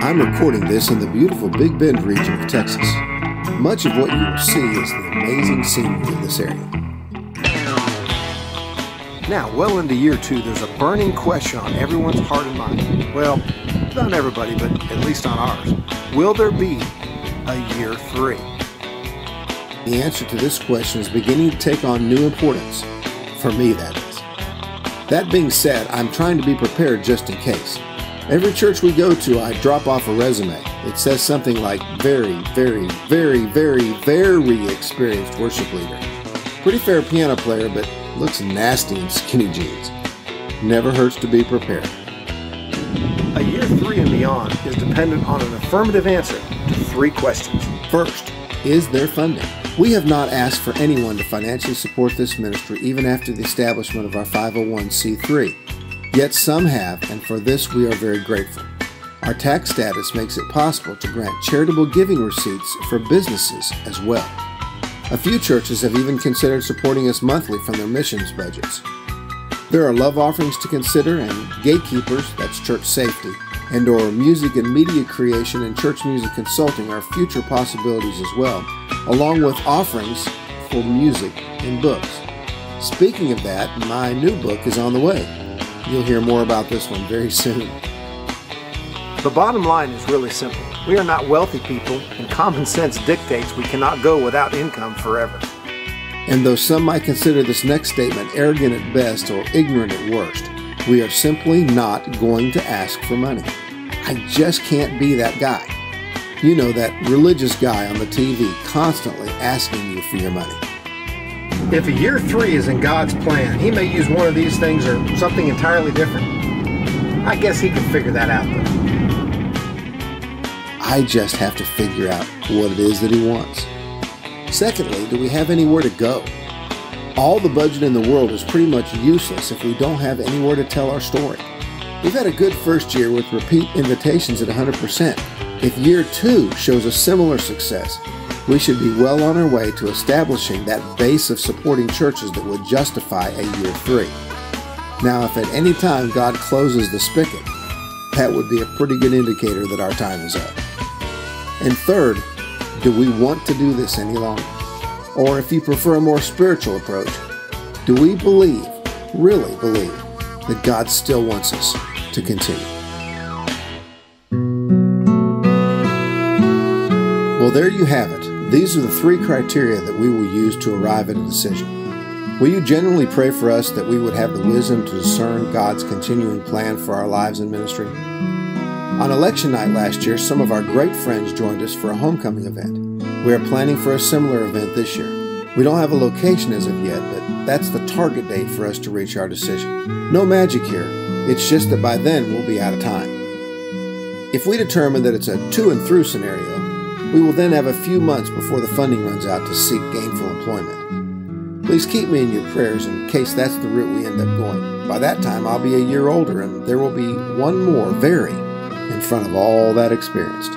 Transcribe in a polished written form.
I'm recording this in the beautiful Big Bend region of Texas. Much of what you will see is the amazing scenery of this area. Now, well into year 2, there's a burning question on everyone's heart and mind. Well, not everybody, but at least on ours. Will there be a year 3? The answer to this question is beginning to take on new importance. For me, that is. That being said, I'm trying to be prepared just in case. Every church we go to, I drop off a resume. It says something like very, very, very, very, very experienced worship leader. Pretty fair piano player, but looks nasty in skinny jeans. Never hurts to be prepared. A year 3 and beyond is dependent on an affirmative answer to 3 questions. First, is there funding? We have not asked for anyone to financially support this ministry even after the establishment of our 501c3. Yet some have, and for this we are very grateful. Our tax status makes it possible to grant charitable giving receipts for businesses as well. A few churches have even considered supporting us monthly from their missions budgets. There are love offerings to consider, and gatekeepers, that's church safety, and or music and media creation and church music consulting are future possibilities as well, along with offerings for music and books. Speaking of that, my new book is on the way. You'll hear more about this one very soon. The bottom line is really simple. We are not wealthy people, and common sense dictates we cannot go without income forever. And though some might consider this next statement arrogant at best or ignorant at worst, we are simply not going to ask for money. I just can't be that guy. You know, that religious guy on the TV constantly asking you for your money. If a year 3 is in God's plan, He may use one of these things or something entirely different. I guess He can figure that out, though. I just have to figure out what it is that He wants. Secondly, do we have anywhere to go? All the budget in the world is pretty much useless if we don't have anywhere to tell our story. We've had a good first year with repeat invitations at 100%. If year 2 shows a similar success, we should be well on our way to establishing that base of supporting churches that would justify a year 3. Now, if at any time God closes the spigot, that would be a pretty good indicator that our time is up. And third, do we want to do this any longer? Or if you prefer a more spiritual approach, do we believe, really believe, that God still wants us to continue? Well, there you have it. These are the 3 criteria that we will use to arrive at a decision. Will you genuinely pray for us that we would have the wisdom to discern God's continuing plan for our lives and ministry? On election night last year, some of our great friends joined us for a homecoming event. We are planning for a similar event this year. We don't have a location as of yet, but that's the target date for us to reach our decision. No magic here. It's just that by then we'll be out of time. If we determine that it's a to and through scenario, we will then have a few months before the funding runs out to seek gainful employment. Please keep me in your prayers in case that's the route we end up going. By that time, I'll be a year older, and there will be one more very in front of all that experienced.